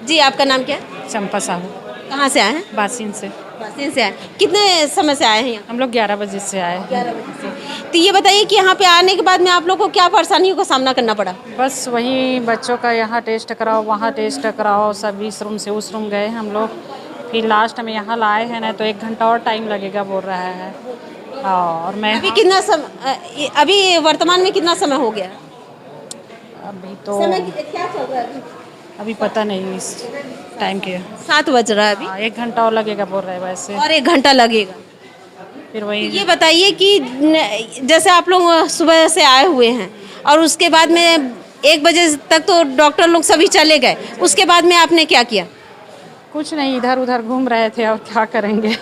जी, आपका नाम क्या है? चंपा साहू, कहाँ से आए हैं? बासिन से। बस्ती से आए। कितने समय से आए हैं यहाँ? हम लोग 11 बजे से आए हैं। 11 बजे से। तो ये बताइए कि यहाँ पे आने के बाद में आप लोग को क्या परेशानियों का सामना करना पड़ा? बस वही बच्चों का यहाँ टेस्ट कराओ, वहाँ टेस्ट कराओ, सब इस रूम से उस रूम गए हम लोग। फिर लास्ट में यहाँ लाए हैं ना, तो 1 घंटा और टाइम लगेगा बोल रहा है। और मैं अभी वर्तमान में कितना समय हो गया? अभी तो क्या चल रहा है अभी पता नहीं इस टाइम के। 7 बज रहा है अभी 1 घंटा और लगेगा बोल रहे हैं वैसे। और 1 घंटा लगेगा। फिर वही ये बताइए कि जैसे आप लोग सुबह से आए हुए हैं और उसके बाद में 1 बजे तक तो डॉक्टर लोग सभी चले गए, उसके बाद में आपने क्या किया? कुछ नहीं, इधर उधर घूम रहे थे और क्या करेंगे।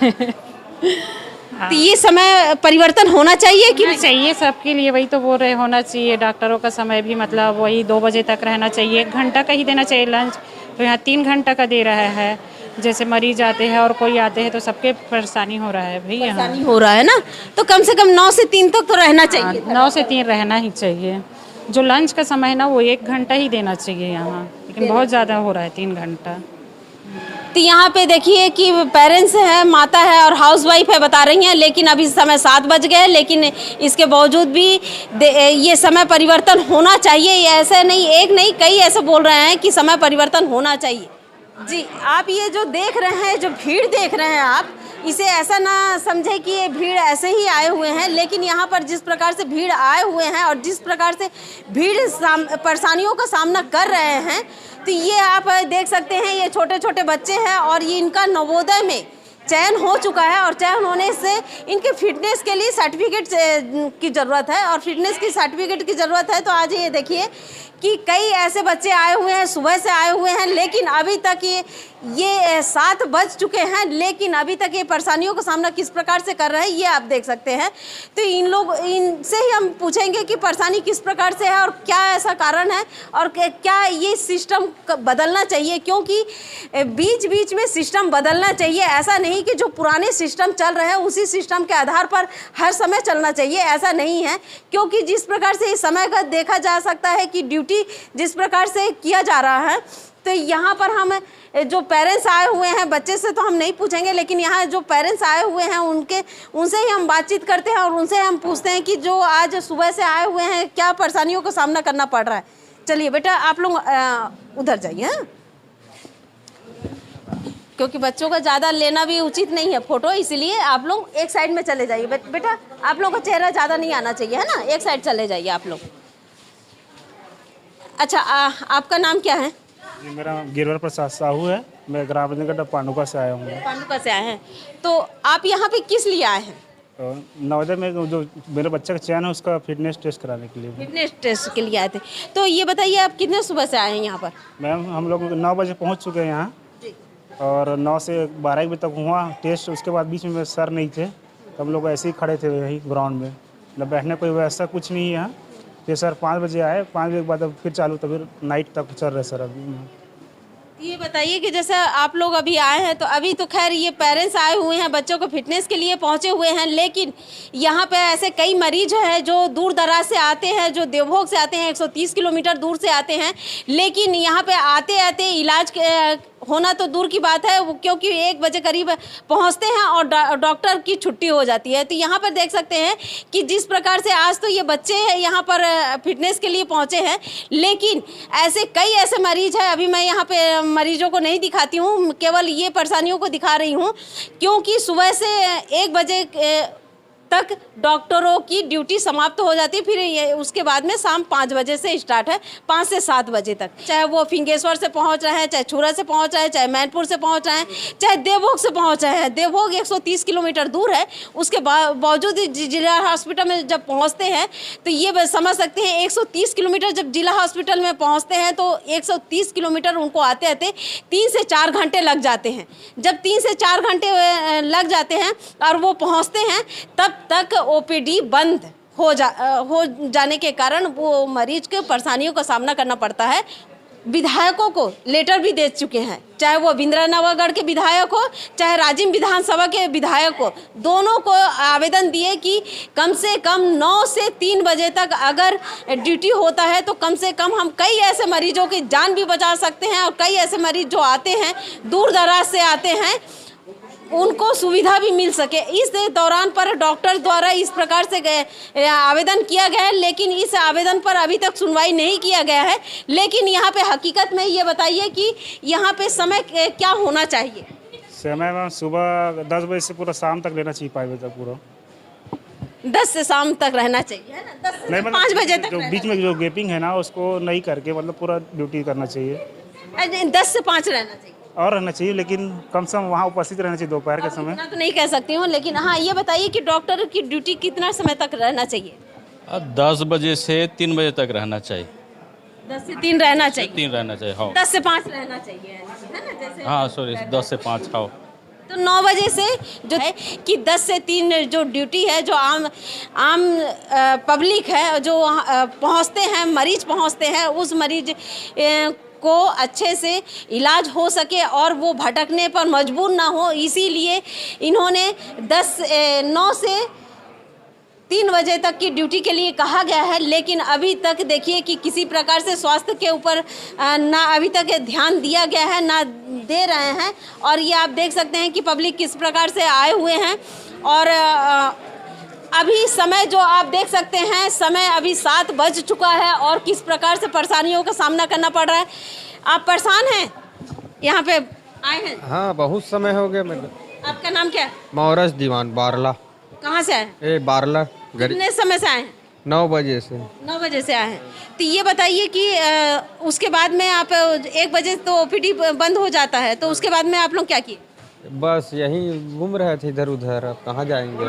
तो ये समय परिवर्तन होना चाहिए कि होना चाहिए सबके लिए, वही तो बोल रहे होना चाहिए। डॉक्टरों का समय भी मतलब वही 2 बजे तक रहना चाहिए, 1 घंटा का ही देना चाहिए लंच। तो यहाँ 3 घंटा का दे रहा है। जैसे मरीज आते हैं और कोई आते हैं तो सबके परेशानी हो रहा है भाई, यहाँ परेशानी हो रहा है ना, तो कम से कम 9 से 3 तक तो रहना चाहिए था। 9 से 3 रहना ही चाहिए। जो लंच का समय है ना, वो 1 घंटा ही देना चाहिए यहाँ, लेकिन बहुत ज़्यादा हो रहा है 3 घंटा। तो यहाँ पे देखिए कि पेरेंट्स है, माता है और हाउसवाइफ है बता रही हैं, लेकिन अभी समय 7 बज गए, लेकिन इसके बावजूद भी ये समय परिवर्तन होना चाहिए। ये ऐसे नहीं, एक नहीं कई ऐसे बोल रहे हैं कि समय परिवर्तन होना चाहिए। जी, आप ये जो देख रहे हैं, जो भीड़ देख रहे हैं आप, इसे ऐसा ना समझे कि ये भीड़ ऐसे ही आए हुए हैं, लेकिन यहाँ पर जिस प्रकार से भीड़ आए हुए हैं और जिस प्रकार से भीड़ परेशानियों का सामना कर रहे हैं, तो ये आप देख सकते हैं, ये छोटे छोटे बच्चे हैं और ये इनका नवोदय में चयन हो चुका है और चयन होने से इनके फिटनेस के लिए सर्टिफिकेट की ज़रूरत है और फिटनेस की सर्टिफिकेट की ज़रूरत है। तो आज ये देखिए कि कई ऐसे बच्चे आए हुए हैं, सुबह से आए हुए हैं, लेकिन अभी तक ये 7 बज चुके हैं, लेकिन अभी तक ये परेशानियों का सामना किस प्रकार से कर रहे हैं ये आप देख सकते हैं। तो इनसे ही हम पूछेंगे कि परेशानी किस प्रकार से है और क्या ऐसा कारण है और क्या ये सिस्टम बदलना चाहिए, क्योंकि बीच बीच में सिस्टम बदलना चाहिए। ऐसा नहीं कि जो पुराने सिस्टम चल रहे हैं उसी सिस्टम के आधार पर हर समय चलना चाहिए, ऐसा नहीं है। क्योंकि जिस प्रकार से इस समय का देखा जा सकता है कि ड्यूटी जिस प्रकार से किया जा रहा है, तो यहाँ पर हम जो पेरेंट्स आए हुए हैं, बच्चे से तो हम नहीं पूछेंगे, लेकिन यहाँ जो पेरेंट्स आए हुए हैं उनसे ही हम बातचीत करते हैं और उनसे हम पूछते हैं कि जो आज सुबह से आए हुए हैं क्या परेशानियों का सामना करना पड़ रहा है। चलिए बेटा, आप लोग उधर जाइए, हाँ? क्योंकि बच्चों का ज़्यादा लेना भी उचित नहीं है फोटो, इसलिए आप लोग एक साइड में चले जाइए। बेटा, आप लोगों का चेहरा ज़्यादा नहीं आना चाहिए, है ना? एक साइड चले जाइए आप लोग। अच्छा, आपका नाम क्या है? जी, मेरा नाम गिरवर प्रसाद साहू है। मैं ग्राम पंचायत पांडुका से आया हूँ। पांडुका से आए हैं, तो आप यहाँ पे किस लिए आए हैं? तो नवोदय में जो मेरे बच्चे का चयन है उसका फिटनेस टेस्ट कराने के लिए। फिटनेस टेस्ट के लिए आए थे। तो ये बताइए आप कितने सुबह से आए हैं यहाँ पर? मैम, हम लोग 9 बजे पहुँच चुके हैं यहाँ और 9 से 12 बजे तक हुआ टेस्ट। उसके बाद बीच में सर नहीं थे, तो हम लोग ऐसे ही खड़े थे यही ग्राउंड में, मतलब बैठने कोई व्यवस्था कुछ नहीं है यहाँ। फिर सर 5 बजे आए, 5 बजे के बाद अब फिर चालू, तो फिर नाइट तक चल रहे सर अभी। ये बताइए कि जैसे आप लोग अभी आए हैं, तो अभी तो खैर ये पेरेंट्स आए हुए हैं, बच्चों को फिटनेस के लिए पहुंचे हुए हैं, लेकिन यहाँ पे ऐसे कई मरीज हैं जो दूर दराज से आते हैं, जो देवभोग से आते हैं, 130 किलोमीटर दूर से आते हैं, लेकिन यहाँ पे आते आते इलाज होना तो दूर की बात है, क्योंकि 1 बजे करीब पहुँचते हैं और डॉक्टर की छुट्टी हो जाती है। तो यहाँ पर देख सकते हैं कि जिस प्रकार से आज तो ये बच्चे यहाँ पर फिटनेस के लिए पहुँचे हैं, लेकिन ऐसे कई ऐसे मरीज हैं। अभी मैं यहाँ पे मरीजों को नहीं दिखाती हूँ, केवल ये परेशानियों को दिखा रही हूँ, क्योंकि सुबह से 1 बजे तक डॉक्टरों की ड्यूटी समाप्त हो जाती है, फिर उसके बाद में शाम 5 बजे से स्टार्ट है, 5 से 7 बजे तक। चाहे वो फिंगेश्वर से पहुंच रहे हैं, चाहे छुरा से पहुंच रहे हैं, चाहे मैनपुर से पहुंच रहे हैं, चाहे देवभोग से पहुंच रहे हैं। देवभोग 130 किलोमीटर दूर है, उसके बावजूद जिला हॉस्पिटल में जब पहुँचते हैं तो ये समझ सकते हैं 130 किलोमीटर जब जिला हॉस्पिटल में पहुँचते हैं तो 130 किलोमीटर उनको आते आते 3 से 4 घंटे लग जाते हैं। जब 3 से 4 घंटे लग जाते हैं और वो पहुँचते हैं, तब तक ओपीडी बंद हो जाने के कारण वो मरीज के परेशानियों का सामना करना पड़ता है। विधायकों को लेटर भी दे चुके हैं, चाहे वो बिंद्रानवागढ़ के विधायक हो, चाहे राजिम विधानसभा के विधायक हो, दोनों को आवेदन दिए कि कम से कम 9 से 3 बजे तक अगर ड्यूटी होता है तो कम से कम हम कई ऐसे मरीजों की जान भी बचा सकते हैं, और कई ऐसे मरीज जो आते हैं दूर दराज से आते हैं उनको सुविधा भी मिल सके। इस दौरान पर डॉक्टर द्वारा इस प्रकार से आवेदन किया गया है, लेकिन इस आवेदन पर अभी तक सुनवाई नहीं किया गया है। लेकिन यहाँ पे हकीकत में ये बताइए कि यहाँ पे समय क्या होना चाहिए? समय में सुबह 10 बजे से पूरा शाम तक लेना चाहिए, 5 बजे तक पूरा। 10 से शाम तक रहना चाहिए, है ना? 10 से 5 बजे तक जो बीच में जो गैपिंग है ना उसको नहीं करके मतलब पूरा ड्यूटी करना चाहिए। 10 से 5 रहना चाहिए और रहना चाहिए, लेकिन कम से कम वहाँ उपस्थित रहना चाहिए दोपहर के समय। इतना तो नहीं कह सकती हूँ, लेकिन हाँ ये बताइए कि डॉक्टर की ड्यूटी कितना समय तक रहना चाहिए? 10 बजे से 3 बजे तक रहना चाहिए। 10 से 3 रहना चाहिए, 3 रहना चाहिए। हाँ 10 से 5 रहना चाहिए, है ना? जैसे हाँ सॉरी 10 से 5। हाँ तो 9 बजे से जो है कि 10 से 3 जो ड्यूटी है, जो आम पब्लिक है जो पहुंचते हैं, मरीज पहुंचते हैं, उस मरीज को अच्छे से इलाज हो सके और वो भटकने पर मजबूर ना हो, इसीलिए इन्होंने 9 से 3 बजे तक की ड्यूटी के लिए कहा गया है। लेकिन अभी तक देखिए कि किसी प्रकार से स्वास्थ्य के ऊपर ना अभी तक ध्यान दिया गया है, ना दे रहे हैं। और ये आप देख सकते हैं कि पब्लिक किस प्रकार से आए हुए हैं। और अभी समय जो आप देख सकते हैं, समय अभी 7 बज चुका है और किस प्रकार से परेशानियों का सामना करना पड़ रहा है। आप परेशान हैं, यहाँ पे आए हैं? हाँ बहुत समय हो गया मेरे। आपका नाम क्या है? मोरस दीवान बारला। कहाँ से आए हैं? ए बारला कितने समय से आए हैं? 9 बजे से। 9 बजे से आए हैं। तो ये बताइए कि उसके बाद में आप 1 बजे तो ओपीडी बंद हो जाता है, तो उसके बाद में आप लोग क्या किए? बस यहीं घूम रहे थे इधर उधर, अब कहाँ जाएंगे।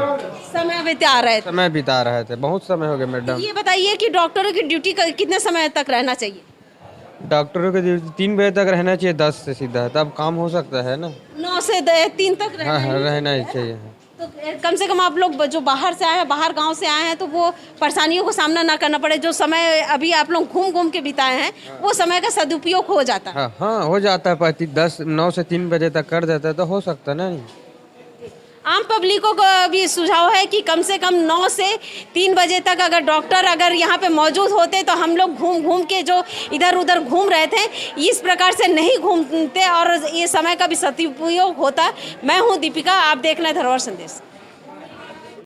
समय बिता रहे थे। समय बिता रहे थे, बहुत समय हो गया मैडम। ये बताइए कि डॉक्टरों की ड्यूटी कितने समय तक रहना चाहिए? डॉक्टरों की ड्यूटी 3 बजे तक रहना चाहिए, 10 से सीधा, तब काम हो सकता है ना। 9 से 3 तक रहना हाँ ही रहना ही चाहिए। तो कम से कम आप लोग जो बाहर से आए हैं, बाहर गांव से आए हैं, तो वो परेशानियों का सामना ना करना पड़े। जो समय अभी आप लोग घूम घूम के बिताए हैं, वो समय का सदुपयोग हो जाता है। हाँ हो जाता है, 9 से 3 बजे तक कर देता है तो हो सकता है ना। आम पब्लिकों को भी सुझाव है कि कम से कम 9 से 3 बजे तक अगर डॉक्टर अगर यहाँ पे मौजूद होते तो हम लोग घूम घूम के जो इधर उधर घूम रहे थे, इस प्रकार से नहीं घूमते और ये समय का भी सदुपयोग होता। मैं हूँ दीपिका, आप देख रहे हैं धरोहर संदेश।